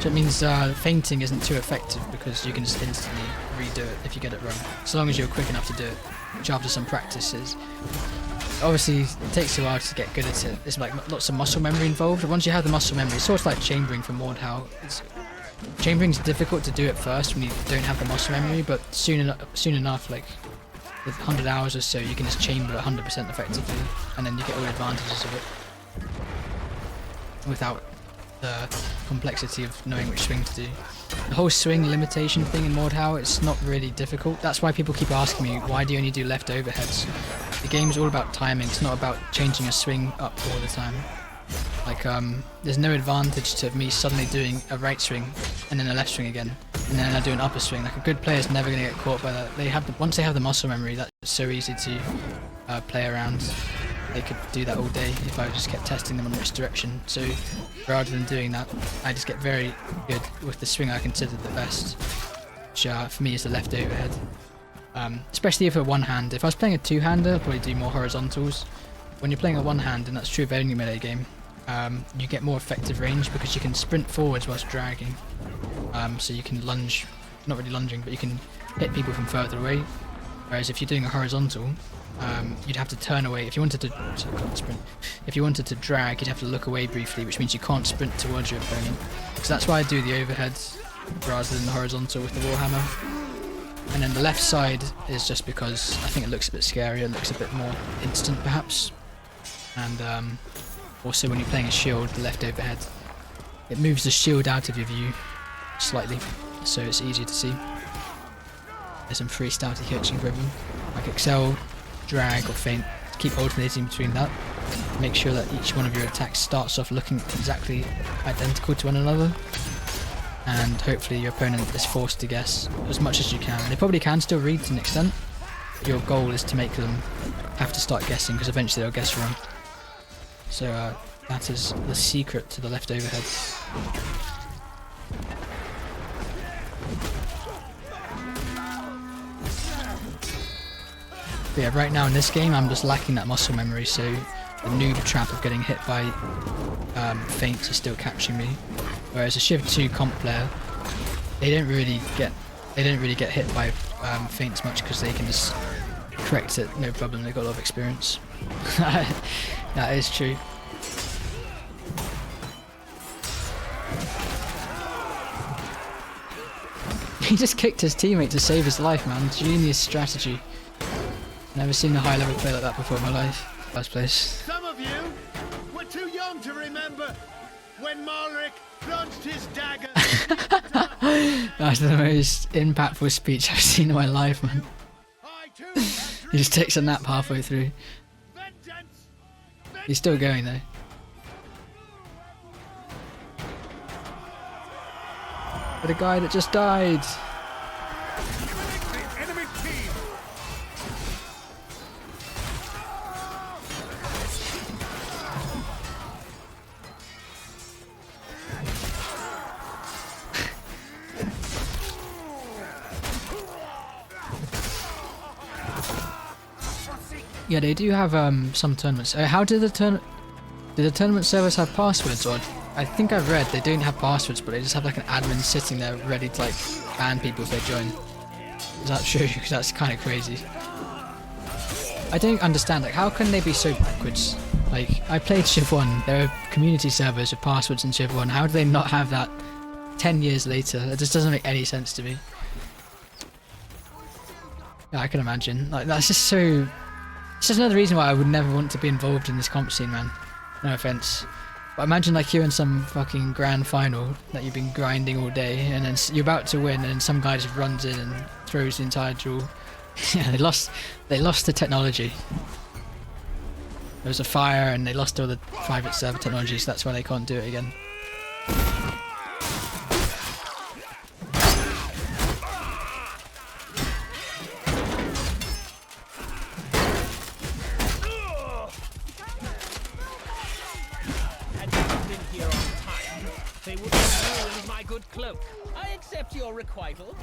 So it means fainting isn't too effective because you can just instantly redo it if you get it wrong. So long as you're quick enough to do it, which after some practice is... Obviously, it takes a while to get good at it. There's like lots of muscle memory involved. Once you have the muscle memory, it's sort of like chambering from Mordhau. Chambering's difficult to do at first when you don't have the muscle memory, but soon enough, like with 100 hours or so, you can just chamber 100% effectively, and then you get all the advantages of it without the complexity of knowing which swing to do. The whole swing limitation thing in Mordhau, it's not really difficult. That's why people keep asking me, why do you only do left overheads? The game's all about timing, it's not about changing a swing up all the time. Like, there's no advantage to me suddenly doing a right swing and then a left swing again, and then I do an upper swing. Like, a good player's never going to get caught by that. Once they have the muscle memory, that's so easy to play around. They could do that all day if I just kept testing them on which direction. So rather than doing that, I just get very good with the swing I consider the best, which for me is the left overhead. Especially if a one-hand. If I was playing a two-hander, I'd probably do more horizontals. When you're playing a one-hand, and that's true of any melee game, you get more effective range because you can sprint forwards whilst dragging. So you can lunge, not really lunging, but you can hit people from further away. Whereas if you're doing a horizontal, you'd have to turn away. If you wanted to drag, you'd have to look away briefly, which means you can't sprint towards your opponent. So that's why I do the overheads rather than the horizontal with the Warhammer. And then the left side is just because I think it looks a bit scarier, it looks a bit more instant perhaps. And also when you're playing a shield, the left overhead, it moves the shield out of your view slightly, so it's easier to see. There's some free stouty coaching for everyone. Like excel, drag or feint, keep alternating between that. Make sure that each one of your attacks starts off looking exactly identical to one another. And hopefully your opponent is forced to guess as much as you can. They probably can still read to an extent. Your goal is to make them have to start guessing because eventually they'll guess wrong. So that is the secret to the left overhead. But yeah, right now in this game I'm just lacking that muscle memory, so the noob trap of getting hit by feints is still catching me. Whereas a Civ 2 comp player, they don't really get hit by feints much because they can just correct it, no problem. They've got a lot of experience. That is true. He just kicked his teammate to save his life, man. Genius strategy. Never seen a high level play like that before in my life. First place. Some of you were too young to remember when Malric plunged his dagger. That's the most impactful speech I've seen in my life, man. He just takes a nap halfway through. He's still going though. But a guy that just died. Yeah, they do have some tournaments. How did the tournament servers have passwords? Or I think I've read they don't have passwords, but they just have like an admin sitting there ready to like ban people if they join. Is that true? Because that's kind of crazy. I don't understand. Like, how can they be so backwards? Like, I played Civ 1. There are community servers with passwords in Civ 1. How do they not have that 10 years later? It just doesn't make any sense to me. Yeah, I can imagine. Like, that's just so. It's just another reason why I would never want to be involved in this comp scene, man. No offense. But imagine like you're in some fucking grand final that you've been grinding all day and then you're about to win and some guy just runs in and throws the entire duel. Yeah, they lost the technology. There was a fire and they lost all the private server technology, so that's why they can't do it again. They would have ruined my good cloak. I accept your requital.